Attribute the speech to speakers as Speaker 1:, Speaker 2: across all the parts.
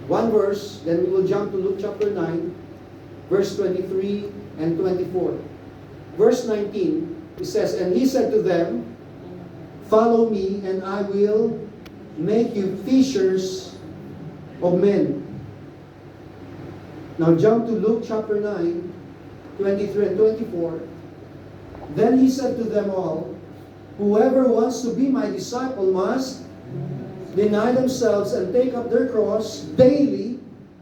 Speaker 1: one verse, then we will jump to Luke chapter 9, verse 23 and 24. Verse 19, it says, "And he said to them, Follow me, and I will make you fishers of men." Now jump to Luke chapter 9, 23 and 24. "Then he said to them all, Whoever wants to be my disciple must deny themselves and take up their cross daily."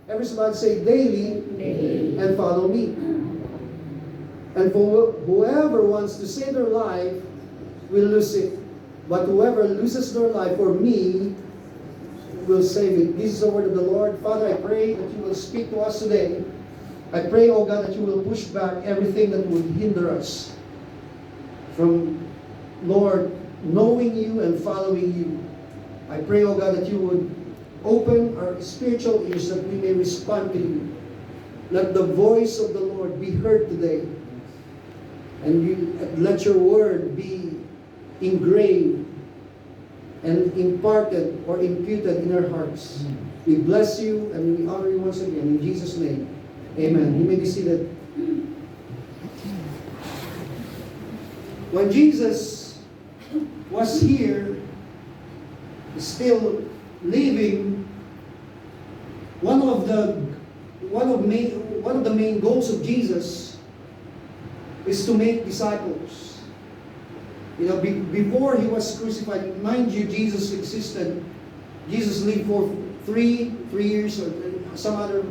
Speaker 1: Everybody say daily.
Speaker 2: Daily.
Speaker 1: "And follow me. And for whoever wants to save their life will lose it. But whoever loses their life for me will save it." This is the word of the Lord. Father, I pray that you will speak to us today. I pray, oh God, that you will push back everything that would hinder us from, Lord, knowing you and following you. I pray, oh God, that you would open our spiritual ears that we may respond to you. Let the voice of the Lord be heard today. And let your word be engraved and imparted or imputed in our hearts. We bless you and we honor you once again. In Jesus' name, amen. You may be seated. When Jesus was here, still living, one of the main goals of Jesus is to make disciples. You know, before he was crucified, mind you, Jesus existed. Jesus lived for three years, or some other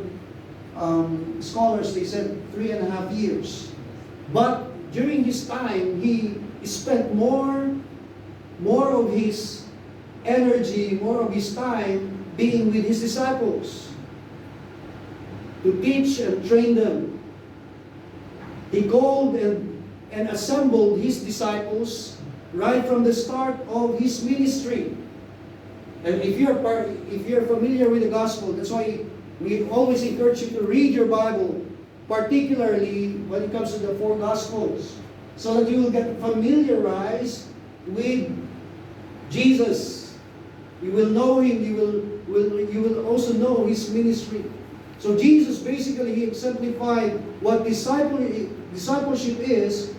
Speaker 1: scholars, they said 3.5 years. But during his time, he spent more of his energy, more of his time being with his disciples to teach and train them. He called and assembled his disciples right from the start of his ministry. And if you're familiar with the gospel, that's why we always encourage you to read your Bible, particularly when it comes to the 4 gospels, so that you will get familiarized with Jesus. You will know him, you will also know his ministry. So Jesus basically, he exemplified what discipleship is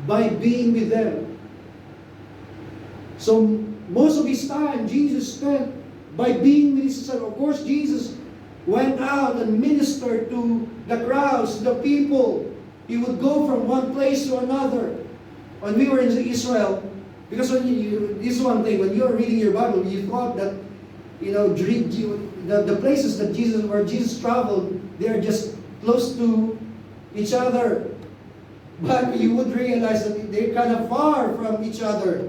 Speaker 1: by being with them. So most of his time, Jesus spent by being with his disciples. Of course, Jesus went out and ministered to the crowds, the people. He would go from one place to another. When we were in Israel, because this is one thing, when you are reading your Bible, you thought that, the places that where Jesus traveled, they are just close to each other. But you would realize that they're kind of far from each other.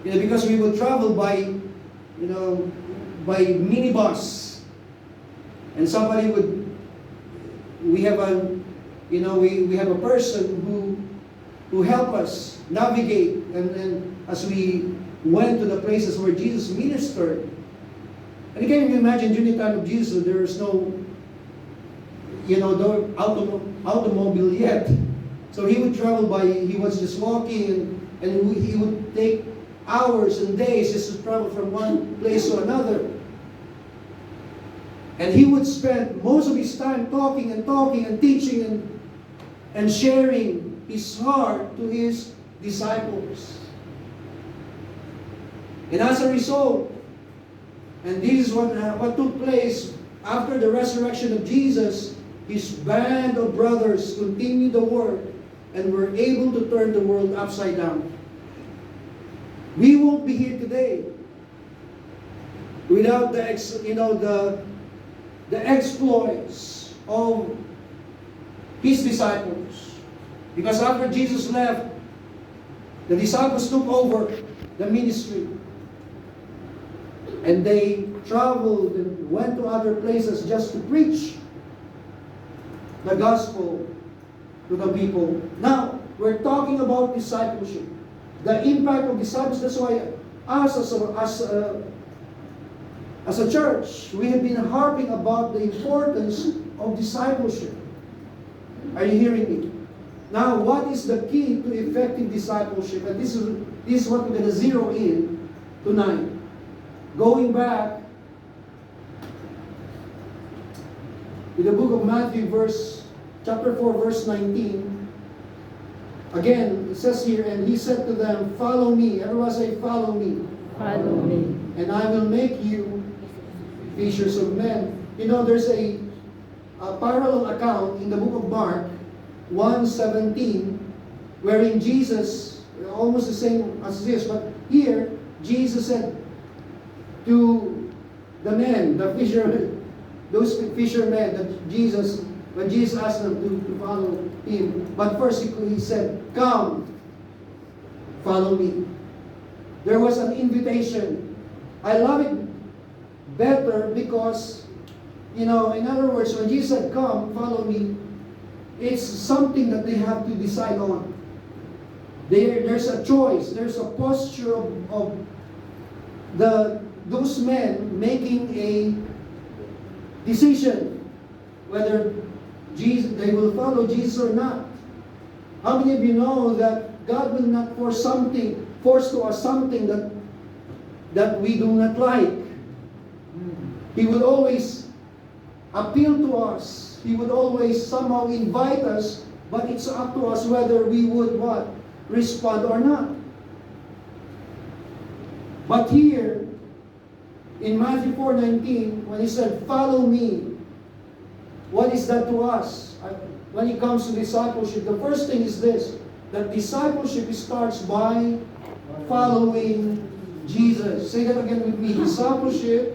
Speaker 1: Because we would travel by minibus. And somebody we have a person who help us navigate, and as we went to the places where Jesus ministered. And again, you imagine during the time of Jesus, there is no automobile yet. So he would travel he was just walking, and he would take hours and days just to travel from one place to another. And he would spend most of his time talking and teaching and sharing his heart to his disciples. And as a result, and this is what took place after the resurrection of Jesus, his band of brothers continued the work and were able to turn the world upside down. We won't be here today without the exploits of his disciples. Because after Jesus left, the disciples took over the ministry. And they traveled and went to other places just to preach the gospel to the people. Now, we're talking about discipleship. The impact of disciples. That's why us as a church, we have been harping about the importance of discipleship. Are you hearing me? Now, what is the key to effective discipleship? And this is what we're going to zero in tonight. Going back in the book of Matthew, chapter 4, verse 19. Again, it says here, and he said to them, follow me. Everyone say, follow me.
Speaker 2: Follow me.
Speaker 1: And I will make you fishers of men. You know, there's a parallel account in the book of Mark 1:17, wherein Jesus, almost the same as this, but here, Jesus said to the men, the fishermen, those fishermen that when Jesus asked them to follow him, but first he said, come, follow me. There was an invitation. I love it better because, in other words, when Jesus said, come, follow me, it's something that they have to decide on. There's a choice, there's a posture of those men making a decision whether they will follow Jesus or not. How many of you know that God will not force to us something that we do not like? He will always appeal to us. He would always somehow invite us, but it's up to us whether we would respond or not. But here, in Matthew 4:19, when he said, follow me, what is that to us? When it comes to discipleship, the first thing is this, that discipleship starts by following Jesus. Say that again with me. Disciplship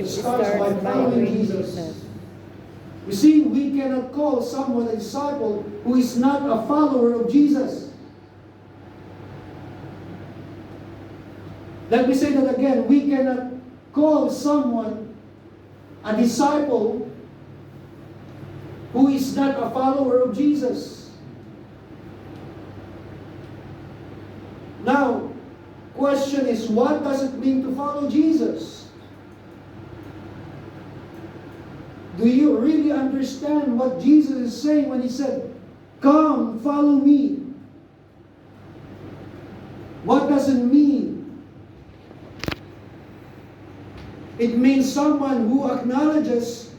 Speaker 2: starts by following Jesus.
Speaker 1: You see, we cannot call someone a disciple who is not a follower of Jesus. Let me say that again. We cannot call someone a disciple who is not a follower of Jesus. Now, question is, what does it mean to follow Jesus? Do you really understand what Jesus is saying when he said, come, follow me? What does it mean? It means someone who acknowledges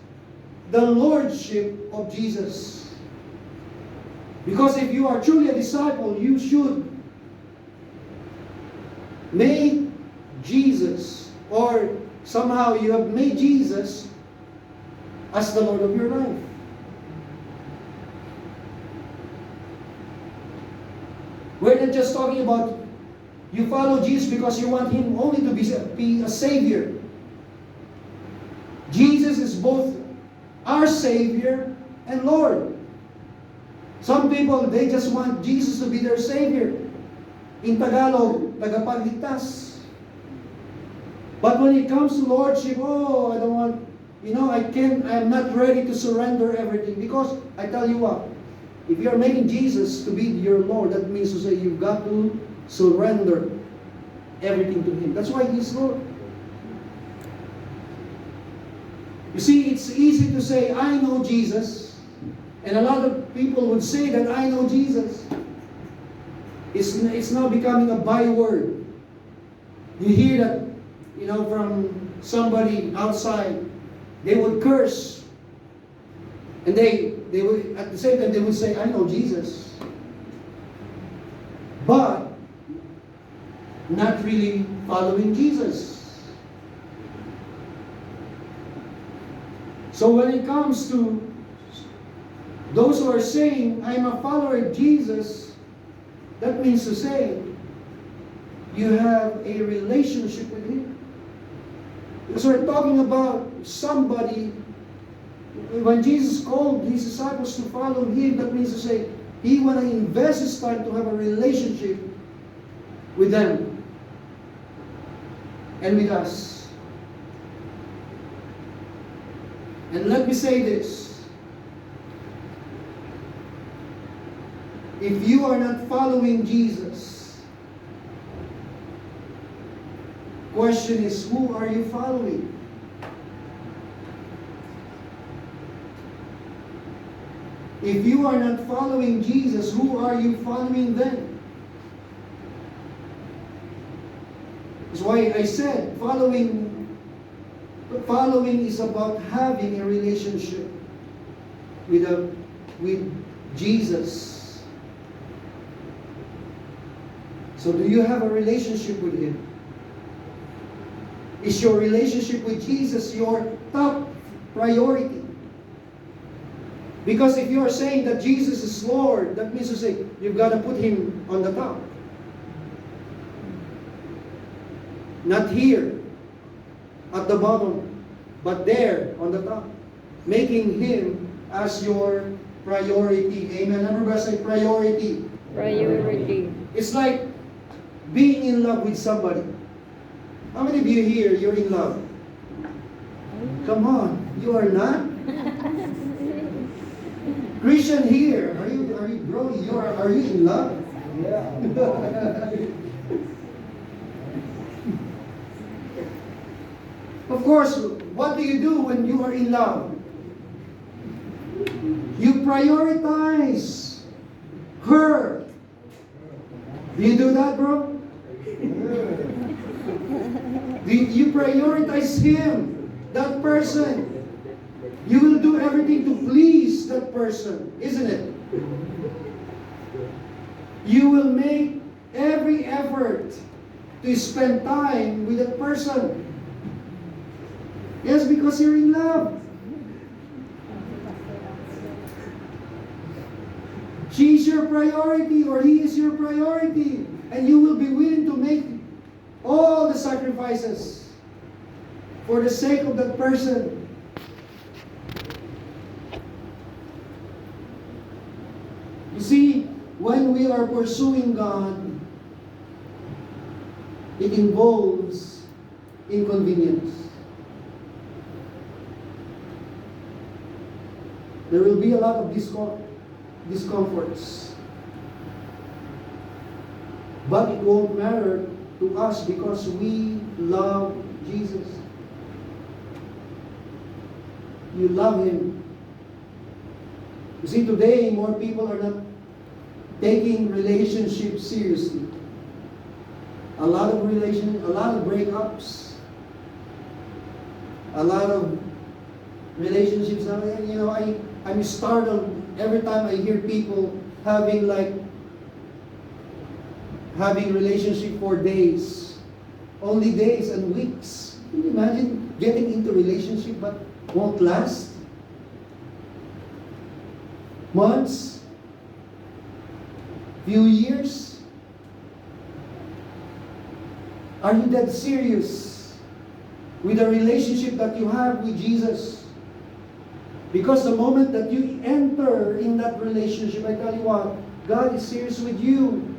Speaker 1: the lordship of Jesus. Because if you are truly a disciple, you should make Jesus, or somehow you have made Jesus as the Lord of your life. We're not just talking about you follow Jesus because you want Him only to be a Savior. Jesus is both our Savior and Lord. Some people, they just want Jesus to be their Savior. In Tagalog, tagapagligtas. But when it comes to Lordship, I don't want, I'm not ready to surrender everything. Because, I tell you what, if you're making Jesus to be your Lord, that means to say you've got to surrender everything to Him. That's why He's Lord. You see, it's easy to say, I know Jesus. And a lot of people would say that I know Jesus. It's now becoming a byword. You hear that, from somebody outside. They would curse. And they would, at the same time, they would say, I know Jesus. But, not really following Jesus. So when it comes to those who are saying, I'm a follower of Jesus, that means to say, you have a relationship with Him. Because we're talking about somebody, when Jesus called His disciples to follow Him, that means to say, He want to invest His time to have a relationship with them and with us. And let me say this. If you are not following Jesus, question is, who are you following? If you are not following Jesus, who are you following then? That's why I said, following Following is about having a relationship with Jesus. So do you have a relationship with Him? Is your relationship with Jesus your top priority? Because if you are saying that Jesus is Lord, that means to say you've got to put Him on the top. Not here, at the bottom, but there, on the top. Making Him as your priority. Amen. Everybody say priority.
Speaker 2: Priority.
Speaker 1: It's like being in love with somebody. How many of you here, you're in love? Come on, you are not? Christian here, are you bro? Are you in love? Yeah. Of course, what do you do when you are in love? You prioritize her. Do you do that, bro? Do you prioritize him, that person? You will do everything to please that person, isn't it? You will make every effort to spend time with that person. Yes, because you're in love. She is your priority or he is your priority. And you will be willing to make all the sacrifices for the sake of that person. You see, when we are pursuing God, it involves inconvenience. There will be a lot of discomforts. But it won't matter to us because we love Jesus. You love Him. You see, today more people are not taking relationships seriously. A lot of breakups, a lot of relationships. You know, I'm startled every time I hear people having relationship for days, only days and weeks. Can you imagine getting into relationship but won't last? Months, few years. Are you that serious with the relationship that you have with Jesus? Because the moment that you enter in that relationship, I tell you what, God is serious with you.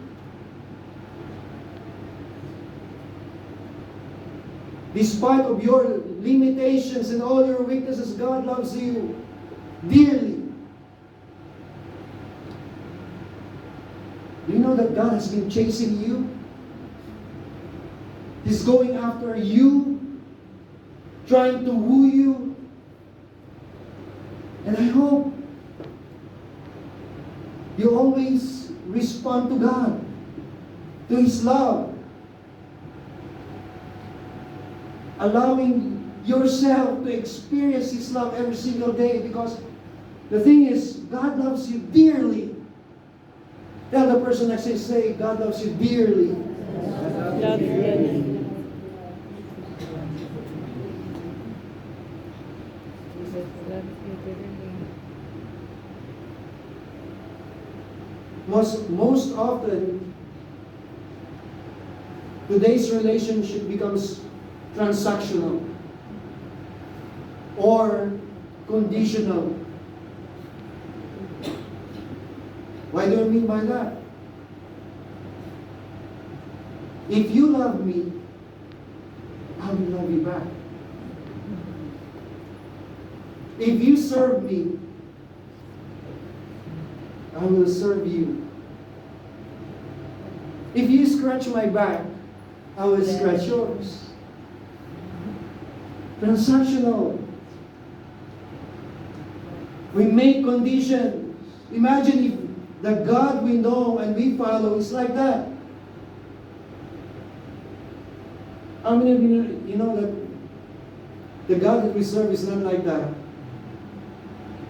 Speaker 1: Despite of your limitations and all your weaknesses, God loves you dearly. Do you know that God has been chasing you? He's going after you, trying to woo you. And I hope you always respond to God, to His love. Allowing yourself to experience His love every single day, because the thing is, God loves you dearly. Tell the person next to you, say, God loves you dearly.
Speaker 2: Love you.
Speaker 1: Most often, today's relationship becomes transactional or conditional. What do I mean by that? If you love me, I will love you back. If you serve me, I will serve you. If you scratch my back, I will scratch yours. Transactional. We make conditions. Imagine if the God we know and we follow is like that. How many of you know that The God that we serve is not like that.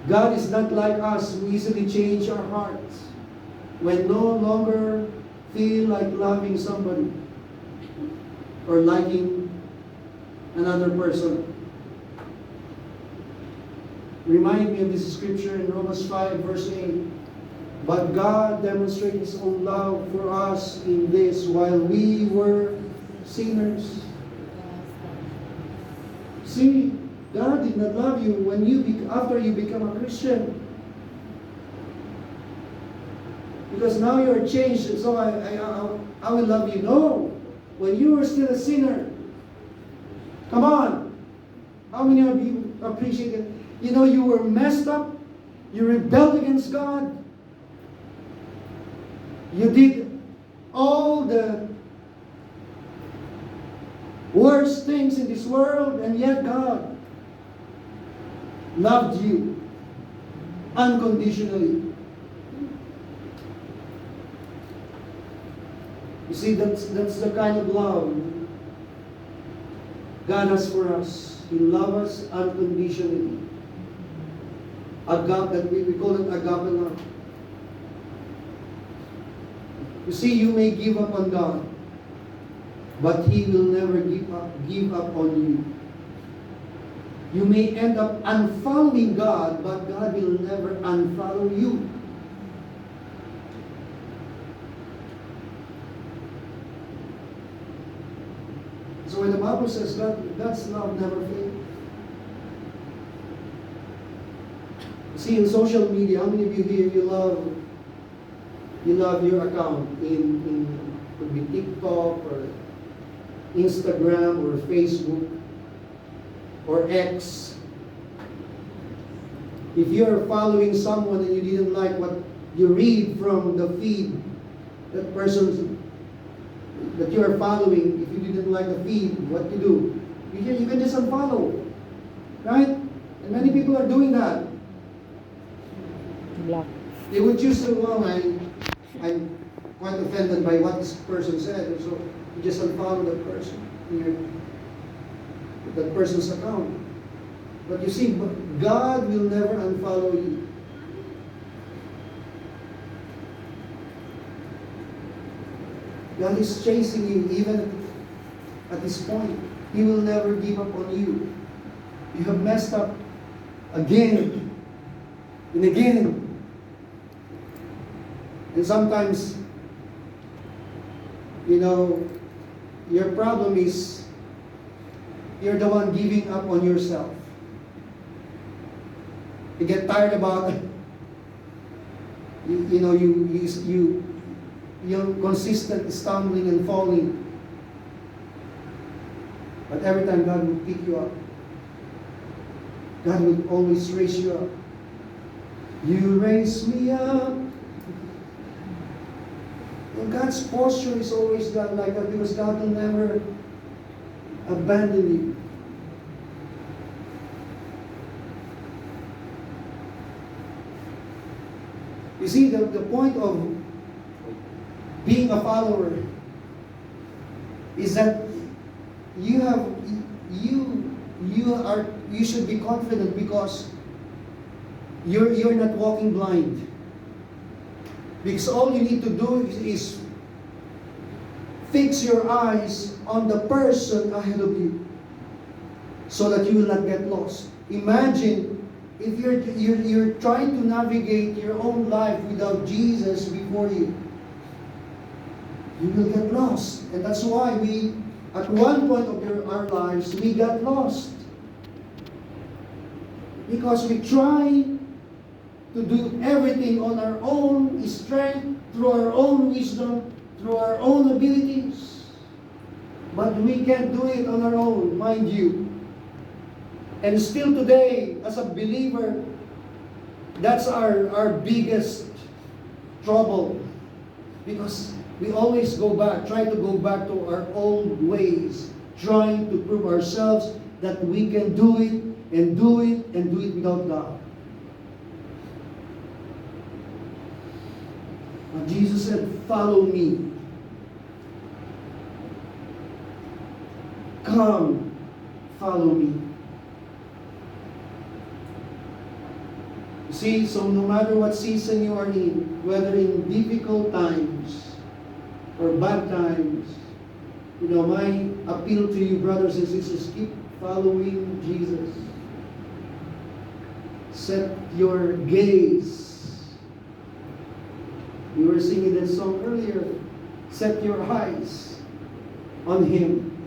Speaker 1: God is not like us who easily change our hearts when no longer feel like loving somebody or liking another person. Remind me of this scripture in Romans 5 verse 8. But God demonstrated His own love for us in this, while we were sinners. See, God did not love you when after you become a Christian. Because now you are changed, so I will love you. No, when you were still a sinner. Come on. How many of you appreciate it? You know, you were messed up. You rebelled against God. You did all the worst things in this world, and yet God loved you unconditionally. You see, that's the kind of love God has for us. He loves us unconditionally. Agape, that we call it agape love. You see, you may give up on God, but He will never give up on you. You may end up unfollowing God, but God will never unfollow you. So when the Bible says God's love never fails. See, in social media, how many of you here you love your account in could be TikTok or Instagram or Facebook or X. If you're following someone and you didn't like what you read from the feed, that person that you are following, if you didn't like the feed, what you do? You can just unfollow. Right? And many people are doing that.
Speaker 2: Block.
Speaker 1: They would choose to, well, I'm quite offended by what this person said, and so you just unfollow that person, that person's account. But you see, God will never unfollow you. God is chasing you even at this point. He will never give up on you. You have messed up again and again. And sometimes, your problem is you're the one giving up on yourself. You get tired about it. You're consistent stumbling and falling. But every time God will pick you up. God will always raise you up. You raise me up. And God's posture is always done like that because God will never abandon you. You see, the point of being a follower is that you should be confident because you're not walking blind. Because all you need to do is fix your eyes on the person ahead of you so that you will not get lost. Imagine if you're trying to navigate your own life without Jesus before you. You will get lost. And that's why at one point of our lives, we got lost. Because we try to do everything on our own strength, through our own wisdom, through our own abilities. But we can't do it on our own, mind you. And still today, as a believer, that's our biggest trouble. Because we always try to go back to our old ways, trying to prove ourselves that we can do it and do it and do it without God. But Jesus said, follow me. Come, follow me. You see, so no matter what season you are in, whether in difficult times or bad times, my appeal to you, brothers and sisters, keep following Jesus. Set your gaze. We were singing that song earlier. Set your eyes on Him.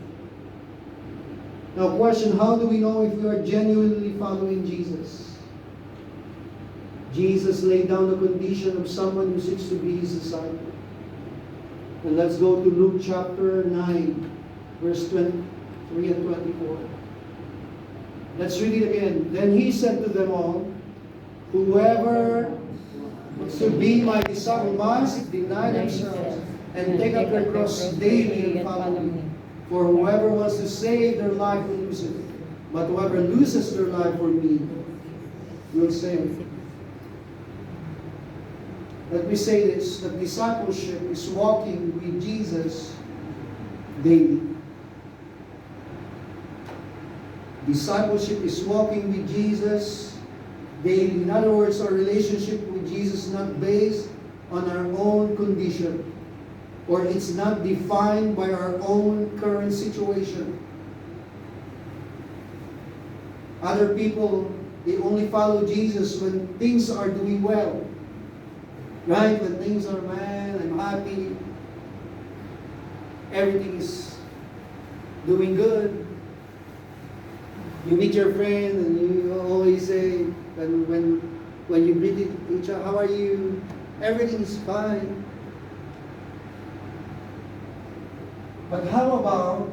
Speaker 1: Now, question, how do we know if we are genuinely following Jesus? Jesus laid down the condition of someone who seeks to be His disciple. And let's go to Luke chapter 9, verse 23 and 24. Let's read it again. Then He said to them all, whoever wants to be my disciple must deny themselves and take up their cross daily and follow me. For whoever wants to save their life will lose it. But whoever loses their life for me will save it. Let me say this, that discipleship is walking with Jesus daily. Discipleship is walking with Jesus daily. In other words, our relationship with Jesus is not based on our own condition, or it's not defined by our own current situation. Other people, they only follow Jesus when things are doing well. Right? When things are, man, I'm happy. Everything is doing good. You meet your friend and you always say, when you greet each other, how are you? Everything is fine. But how about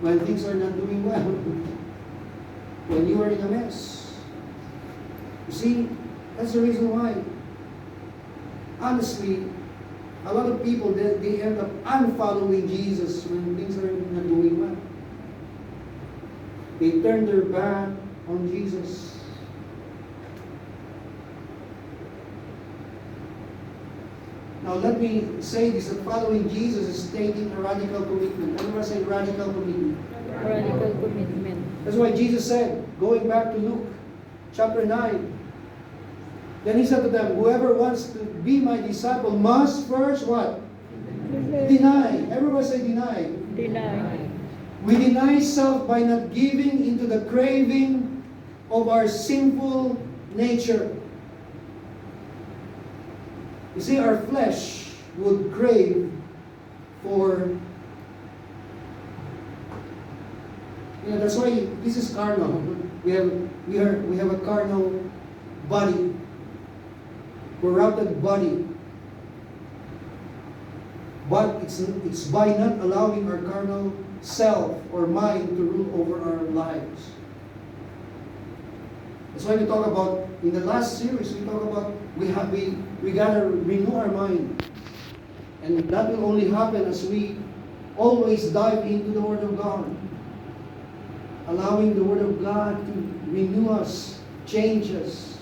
Speaker 1: when things are not doing well? When you are in a mess? You see, that's the reason why. Honestly, a lot of people, they end up unfollowing Jesus when things are not going well. They turn their back on Jesus. Now let me say this, that following Jesus is taking a radical commitment. Everyone say radical commitment.
Speaker 2: Radical commitment.
Speaker 1: That's why Jesus said, going back to Luke chapter 9, then He said to them, whoever wants to be my disciple must first what? Deny. Everybody say deny.
Speaker 2: Deny.
Speaker 1: We deny self by not giving into the craving of our sinful nature. You see, our flesh would crave for, that's why this is carnal. We have a carnal body, corrupted body. But it's by not allowing our carnal self or mind to rule over our lives. That's why we talk about, in the last series, we talk about we gotta renew our mind. And that will only happen as we always dive into the Word of God. Allowing the Word of God to renew us, change us.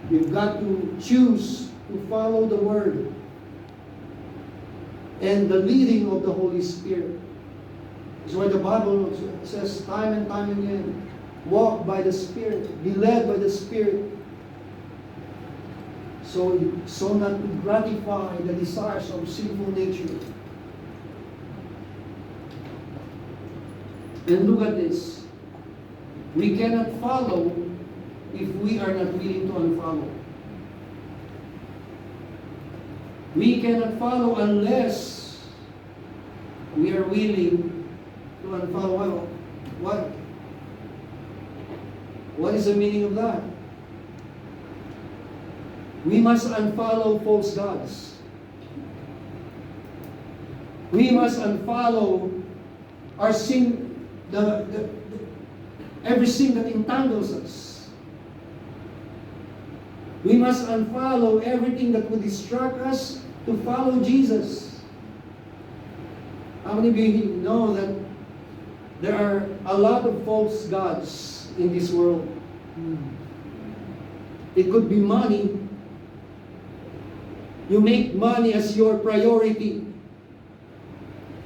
Speaker 1: We've got to choose to follow the Word and the leading of the Holy Spirit. That's why the Bible says time and time again, walk by the Spirit, be led by the Spirit, so not to gratify the desires of sinful nature. And look at this. We cannot follow if we are not willing to unfollow. We cannot follow unless we are willing to unfollow. What is the meaning of that? We must unfollow false gods. We must unfollow our sin, every sin that entangles us. We must unfollow everything that would distract us to follow Jesus. How many of you know that there are a lot of false gods in this world? It could be money. You make money as your priority.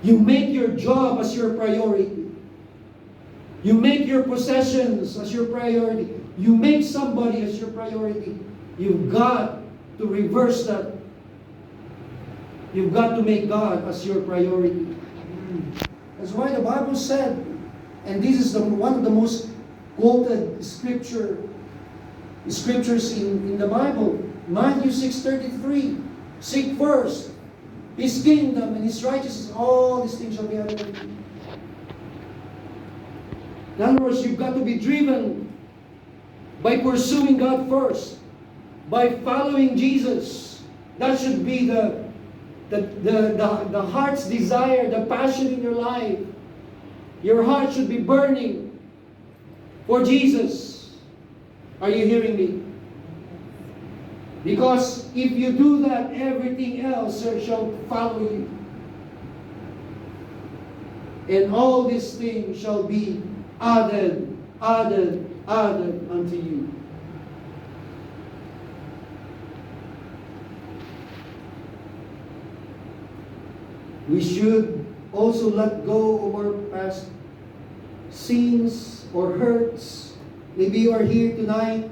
Speaker 1: You make your job as your priority. You make your possessions as your priority. you make somebody as your priority, you've got to reverse that. You've got to make God as your priority. That's why the Bible said, and this is one of the most quoted scriptures in the Bible, Matthew 6:33. Seek first His kingdom and His righteousness, all these things shall be added unto you. In other words, you've got to be driven by pursuing God first, by following Jesus. That should be the heart's desire, the passion in your life. Your heart should be burning for Jesus. Are you hearing me? Because if you do that, everything else shall follow you. And all these things shall be added unto you. We should also let go of our past sins or hurts. Maybe you are here tonight.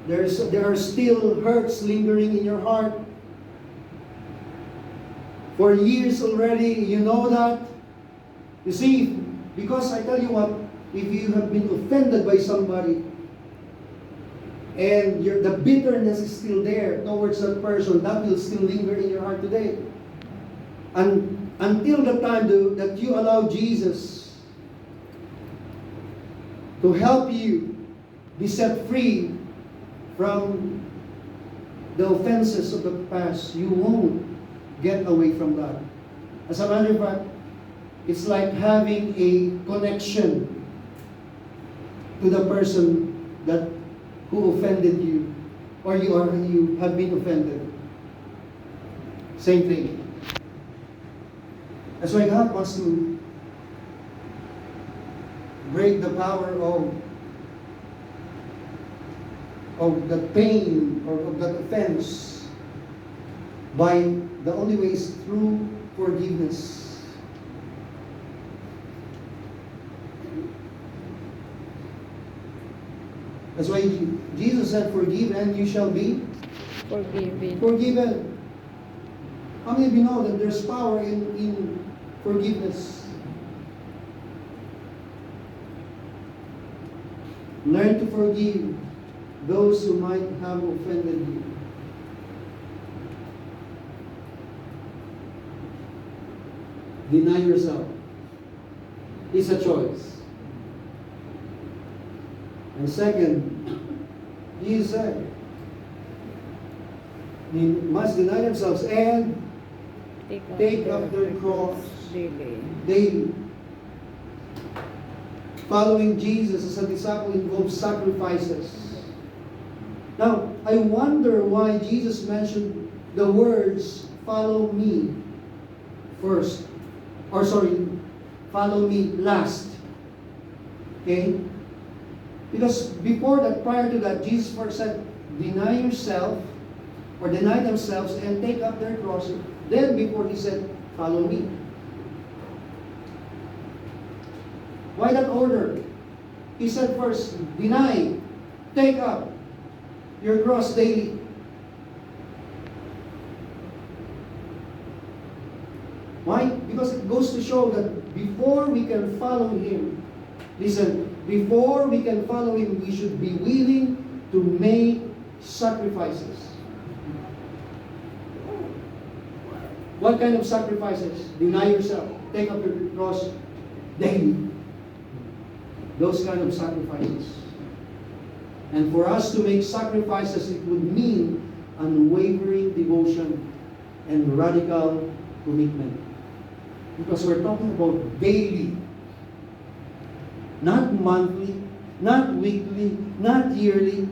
Speaker 1: There are still hurts lingering in your heart. For years already, you know that. You see, because I tell you what, if you have been offended by somebody, and the bitterness is still there towards that person, that will still linger in your heart today. And until the time that you allow Jesus to help you be set free from the offenses of the past, you won't get away from that. As a matter of fact, it's like having a connection to the person who offended you, or you have been offended. Same thing. That's why God wants to break the power of the pain or of that offense by the only way is through forgiveness. That's why Jesus said, "Forgive and you shall be forgiven." How many of you know that there's power in forgiveness? Learn to forgive those who might have offended you. Deny yourself. It's a choice. And second, Jesus said, they must deny themselves and take up their cross daily. Following Jesus as a disciple involves sacrifices. Now, I wonder why Jesus mentioned the words, "Follow me" first. Follow me last. Okay? Because before that, prior to that, Jesus first said, deny yourself, or deny themselves and take up their cross. Then before He said, follow me. Why that order? He said first, deny, take up your cross daily. Why? Because it goes to show that before we can follow Him, listen, before we can follow Him, we should be willing to make sacrifices. What kind of sacrifices? Deny yourself. Take up your cross daily. Those kind of sacrifices. And for us to make sacrifices, it would mean unwavering devotion and radical commitment. Because we're talking about daily. Not monthly, not weekly, not yearly,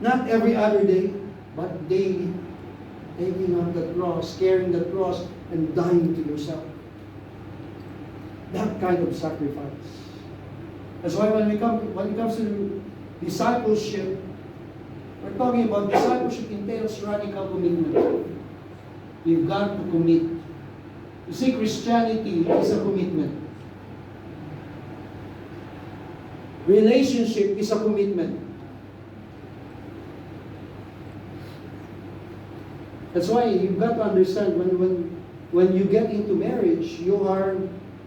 Speaker 1: not every other day, but daily. Taking up the cross, carrying the cross, and dying to yourself. That kind of sacrifice. That's why when it comes to discipleship, we're talking about discipleship entails radical commitment. You've got to commit. You see, Christianity is a commitment. Relationship is a commitment. That's why you've got to understand when you get into marriage, you are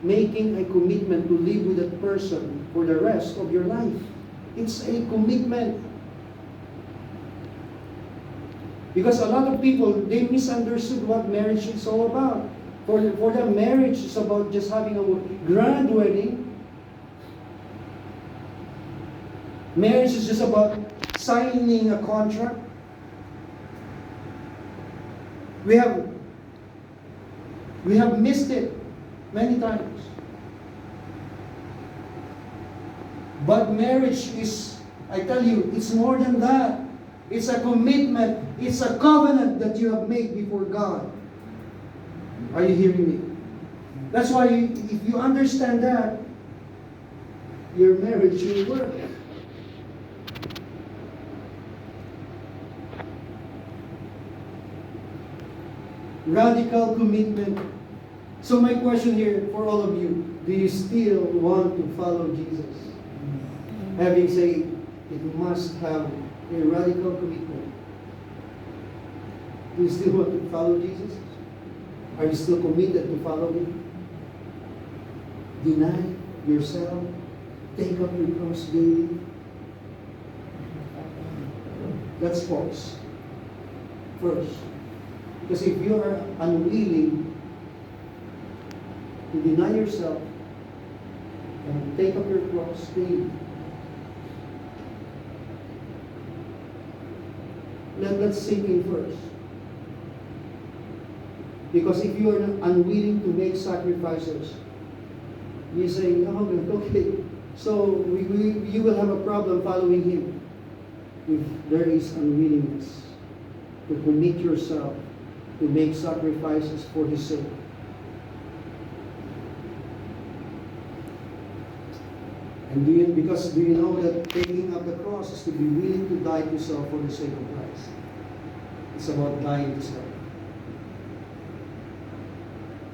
Speaker 1: making a commitment to live with that person for the rest of your life. It's a commitment. Because a lot of people, they misunderstood what marriage is all about. For them, marriage is about just having a grand wedding. Marriage is just about signing a contract. We have missed it many times. But marriage is, I tell you, it's more than that. It's a commitment. It's a covenant that you have made before God. Are you hearing me? That's why if you understand that, your marriage will work. Radical commitment. So my question here for all of you, do you still want to follow Jesus? Having said, it must have a radical commitment. Do you still want to follow Jesus? Are you still committed to follow Him? Deny yourself. Take up your cross daily. Let's pause. First. Because if you are unwilling to deny yourself and take up your cross daily, let's sink in first. Because if you are unwilling to make sacrifices, you say, oh, okay, so you will have a problem following Him if there is unwillingness to commit yourself to make sacrifices for His sake. And do you know that taking up the cross is to be willing to die to self for the sake of Christ? It's about dying to self.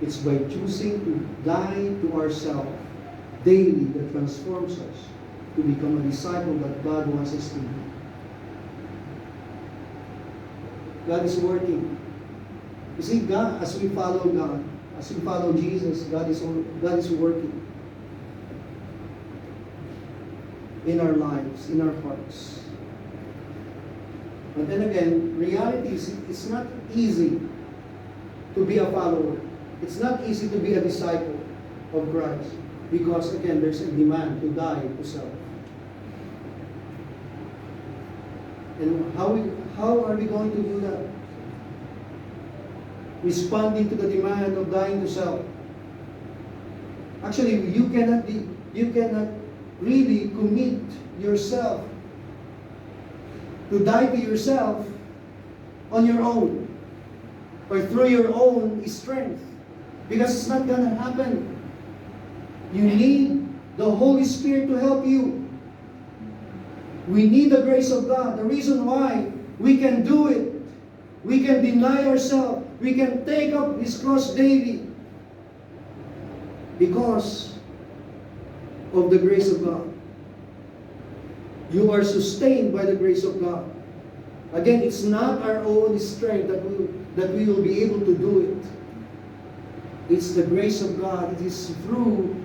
Speaker 1: It's by choosing to die to ourselves daily that transforms us to become a disciple that God wants us to be. God is working. You see, God, as we follow God, as we follow Jesus, God is working in our lives, in our hearts. But then again, reality is it's not easy to be a follower. It's not easy to be a disciple of Christ. Because again, there's a demand to die to self. And how are we going to do that? Responding to the demand of dying to self. Actually, you cannot really commit yourself to die to yourself on your own or through your own strength, because it's not gonna happen. You need the Holy Spirit to help you. We need the grace of God. The reason why we can do it, we can deny ourselves, we can take up His cross daily, because of the grace of God. You are sustained by the grace of God. Again, it's not our own strength that we will be able to do it. It's the grace of God. It is through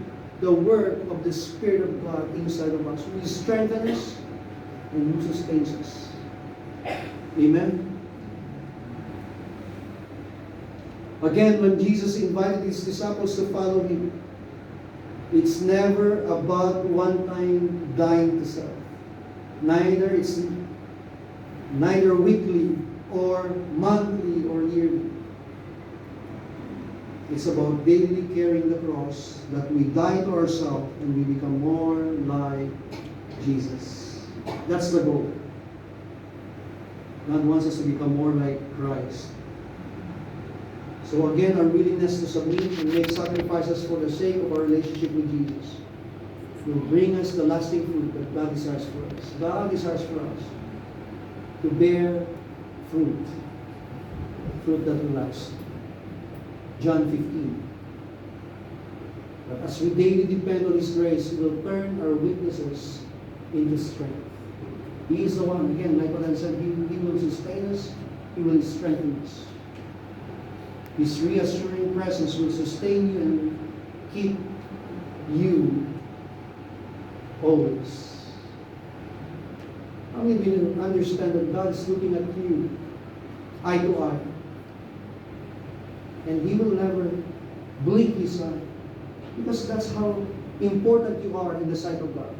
Speaker 1: the work of the Spirit of God inside of us, who strengthens us and who sustains us. Amen. Again, when Jesus invited His disciples to follow Him, it's never about one time dying to self. Neither weekly or monthly or yearly. It's about daily carrying the cross, that we die to ourselves and we become more like Jesus. That's the goal. God wants us to become more like Christ. So again, our willingness to submit and make sacrifices for the sake of our relationship with Jesus will bring us the lasting fruit that God desires for us. God desires for us to bear fruit that will last. John 15. But as we daily depend on His grace, He will turn our weaknesses into strength. He is the one, again, like what I said, He will sustain us, He will strengthen us. His reassuring presence will sustain you and keep you always. How many of you understand that God is looking at you eye to eye? And He will never blink His eye. Because that's how important you are in the sight of God.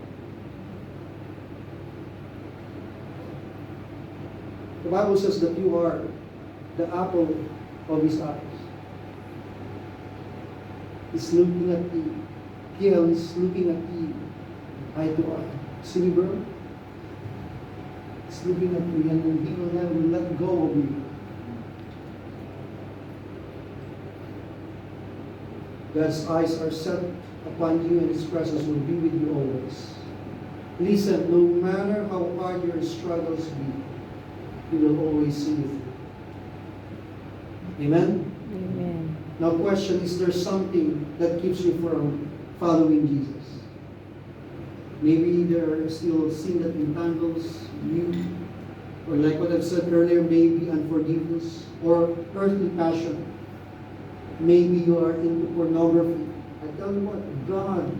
Speaker 1: The Bible says that you are the apple of His eyes. He's looking at you. Kiel is looking at you eye to eye. See me, bro? He's looking at you and He will never let go of you. God's eyes are set upon you and His presence will be with you always. Listen, no matter how hard your struggles be, He will always see you through. Amen?
Speaker 2: Amen.
Speaker 1: Now question, is there something that keeps you from following Jesus? Maybe there are still sin that entangles you, or like what I've said earlier, maybe unforgiveness, or earthly passion. Maybe you are into pornography. I tell you what, God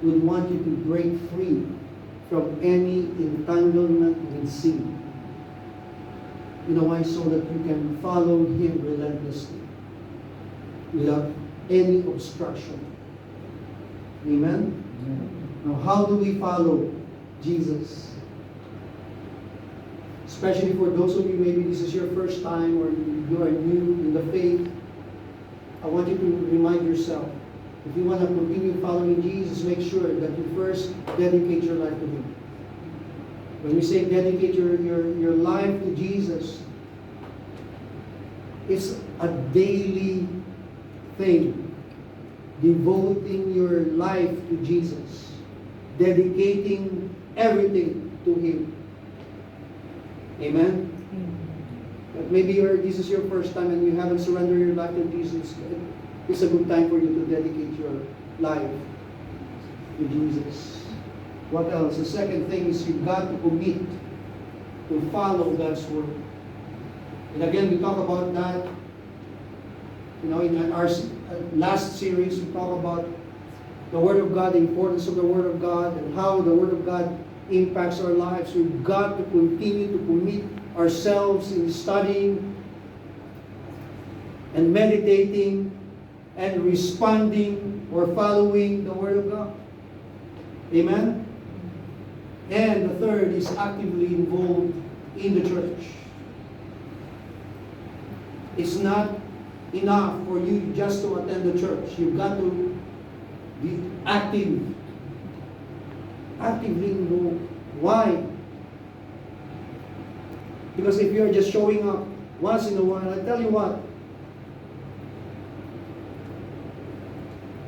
Speaker 1: would want you to break free from any entanglement with sin. You know why? So that you can follow Him relentlessly without any obstruction. Amen? Now, how do we follow Jesus? Especially for those of you, maybe this is your first time or you are new in the faith, I want you to remind yourself, if you want to continue following Jesus, make sure that you first dedicate your life to Him. When we say dedicate your life to Jesus, it's a daily thing. Devoting your life to Jesus. Dedicating everything to Him. Amen? But maybe this is your first time and you haven't surrendered your life to Jesus. It's a good time for you to dedicate your life to Jesus. What else? The second thing is you've got to commit to follow God's Word. And again, we talk about that. You know, in our last series, we talk about the Word of God, the importance of the Word of God, and how the Word of God impacts our lives. We've got to continue to commit ourselves in studying and meditating and responding or following the Word of God. Amen? And the third is actively involved in the church. It's not enough for you just to attend the church. You've got to be actively involved. Why? Because if you're just showing up once in a while, I tell you what,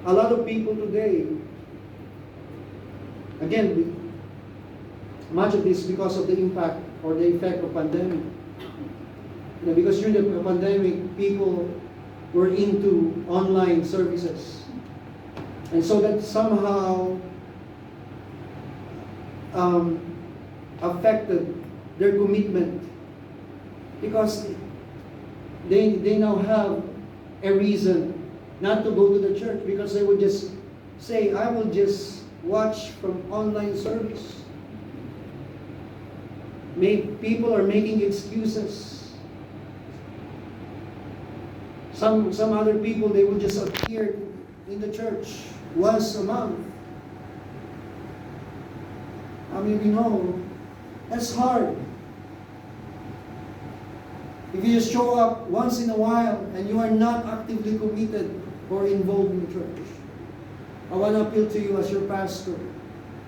Speaker 1: a lot of people today, again, much of this because of the impact or the effect of pandemic. You know, because during the pandemic, people were into online services. And so that somehow affected their commitment. Because they now have a reason not to go to the church, because they would just say, I will just watch from online service. People are making excuses. Some other people, they will just appear in the church once a month. I mean, you know, that's hard. If you just show up once in a while and you are not actively committed or involved in the church, I want to appeal to you as your pastor,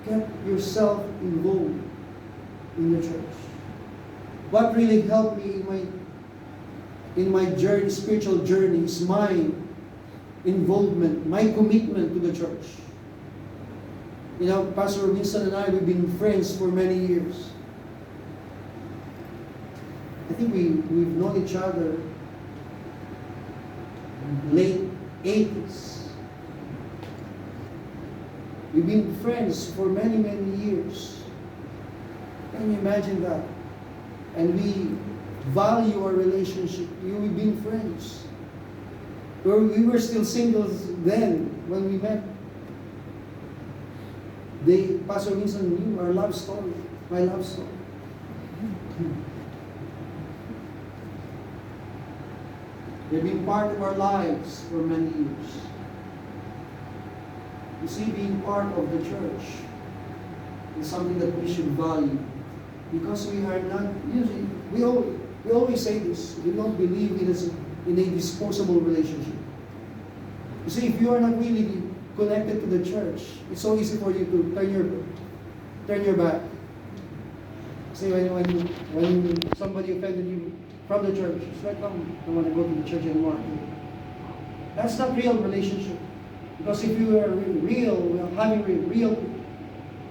Speaker 1: get yourself involved in the church. What really helped me in my journey, spiritual journey, is my involvement, my commitment to the church. You know, Pastor Winston and I, we've been friends for many years. I think we've known each other late 80s. We've been friends for many, many years. Can you imagine that? And we value our relationship. We've been friends. We were still singles then when we met. Pastor Winston knew our love story, my love story. They've been part of our lives for many years. You see, being part of the church is something that we should value. Because we are not, usually, we always say this, we don't believe in a disposable relationship. You see, if you are not really connected to the church, it's so easy for you to turn your back. Say when somebody offended you from the church, it's like, I don't want to go to the church anymore. That's not real relationship. Because if you are having a real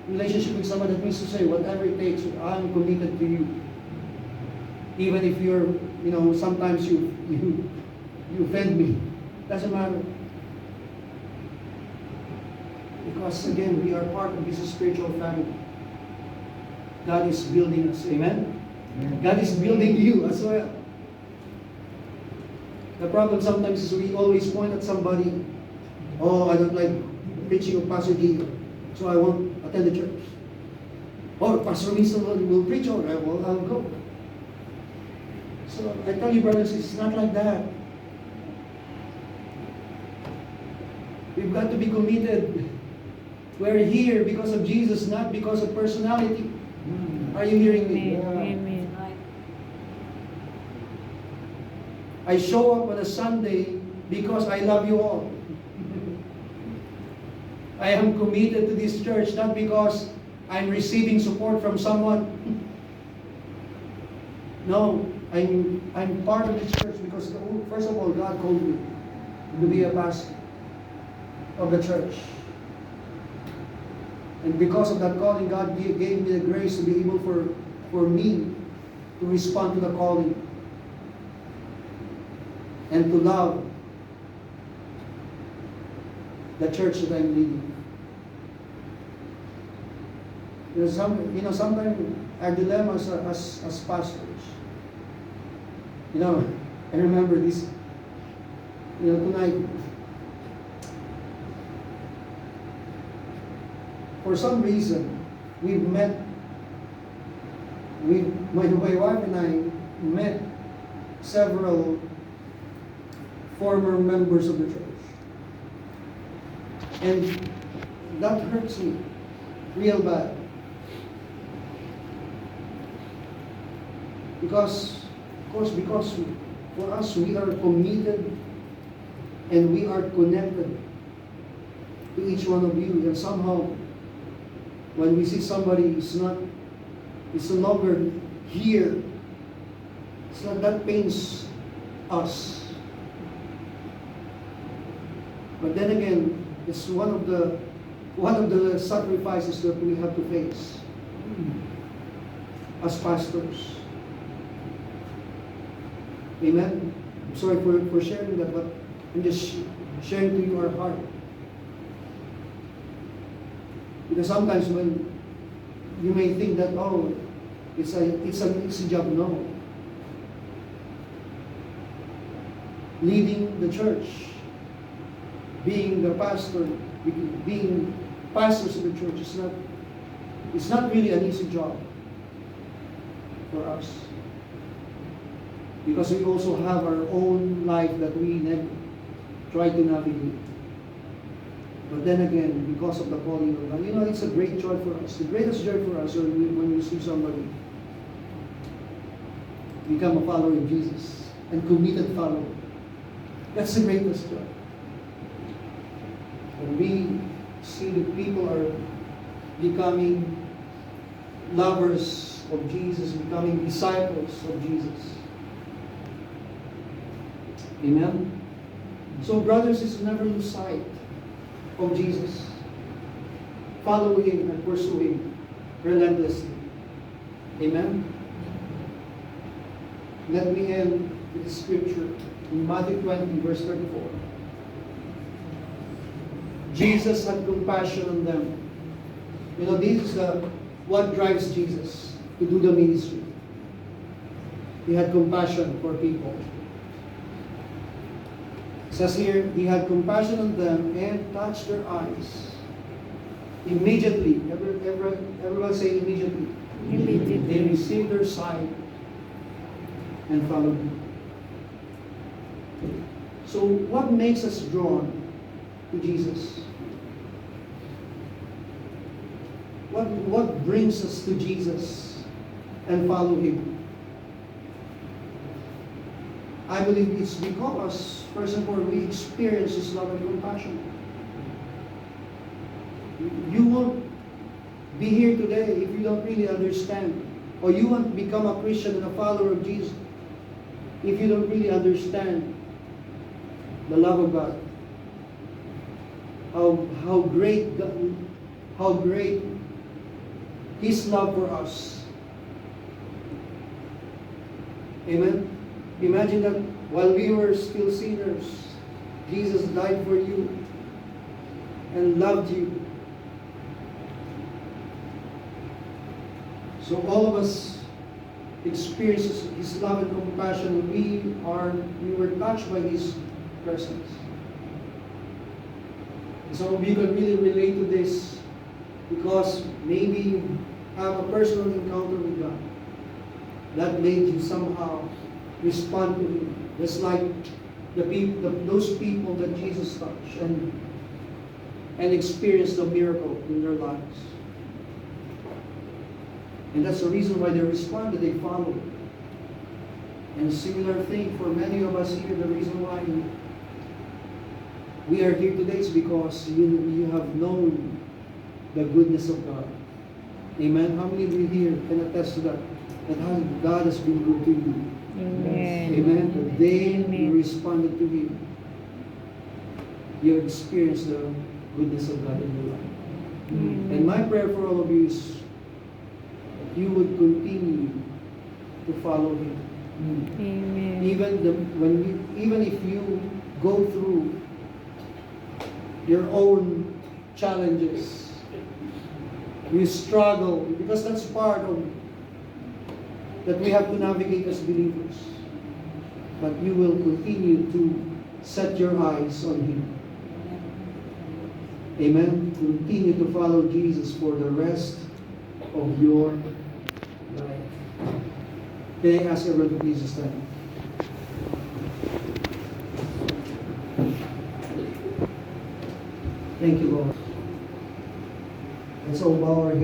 Speaker 1: relationship with someone, that means to say, whatever it takes, I'm committed to you. Even if you're, sometimes you offend me. Doesn't matter. Because again, we are part of this spiritual family. God is building us. Amen? God is building you as well. The problem sometimes is we always point at somebody. Oh, I don't like preaching of Pastor G, so I won't attend the church. Or Pastor Winston will preach, or I'll go. So I tell you, brothers, it's not like that. We've got to be committed. We're here because of Jesus, not because of personality. Are you hearing me?
Speaker 2: Amen.
Speaker 1: I show up on a Sunday because I love you all. I am committed to this church, not because I'm receiving support from someone. No, I'm part of this church because, first of all, God called me to be a pastor of the church. And because of that calling, God gave me the grace to be able for me to respond to the calling and to love the church that I'm leading. Sometimes our dilemma as pastors. I remember this. Tonight, for some reason, my wife and I met several former members of the church. And that hurts me real bad. Because for us, we are committed and we are connected to each one of you. And somehow, when we see somebody is no longer here, it's not that pains us. But then again, it's one of the sacrifices that we have to face as pastors. Amen. I'm sorry for sharing that, but I'm just sharing to you our heart. Because sometimes when you may think that, it's an easy job. No. Leading the church, being the pastor, being pastors of the church it's not really an easy job for us. Because we also have our own life that we try to navigate. But then again, because of the calling of God, it's a great joy for us. The greatest joy for us is when we see somebody become a follower of Jesus and committed follower. That's the greatest joy. When we see that people are becoming lovers of Jesus, becoming disciples of Jesus. Amen? So brothers, is never lose sight of Jesus. Follow Him and pursue Him relentlessly. Amen? Let me end with the scripture in Matthew 20, verse 34. Jesus had compassion on them You know, this is what drives Jesus to do the ministry. He had compassion for people. It says here, he had compassion on them and touched their eyes. Immediately, everyone say immediately. They
Speaker 2: Immediately.
Speaker 1: received their sight and followed him. So what makes us drawn to Jesus? What brings us to Jesus and follow him? I believe it's because, first and foremost, we experience his love and compassion. You won't be here today if you don't really understand, or you won't become a Christian and a follower of Jesus if you don't really understand the love of God. How great his love for us. Amen. Imagine that while we were still sinners, Jesus died for you and loved you. So all of us experiences his love and compassion. We were touched by his presence. Some of you can really relate to this because maybe you have a personal encounter with God that made you somehow respond to him. Just like those people that Jesus touched and experienced a miracle in their lives. And that's the reason why they responded, they followed. And similar thing for many of us here, the reason why we are here today is because you have known the goodness of God. Amen. How many of you here can attest to that? That how God has been good to you.
Speaker 2: Amen.
Speaker 1: Amen. The day you
Speaker 2: Amen.
Speaker 1: responded to him, you experienced the goodness of God in your life.
Speaker 2: Amen.
Speaker 1: And my prayer for all of you is that you would continue to follow him.
Speaker 2: Amen.
Speaker 1: Even if you go through your own challenges, you struggle, because that's part of that we have to navigate as believers. But you will continue to set your eyes on him. Amen. Continue to follow Jesus for the rest of your life. Can I ask everyone to please stand? Thank you, Lord. Let's all bow our heads.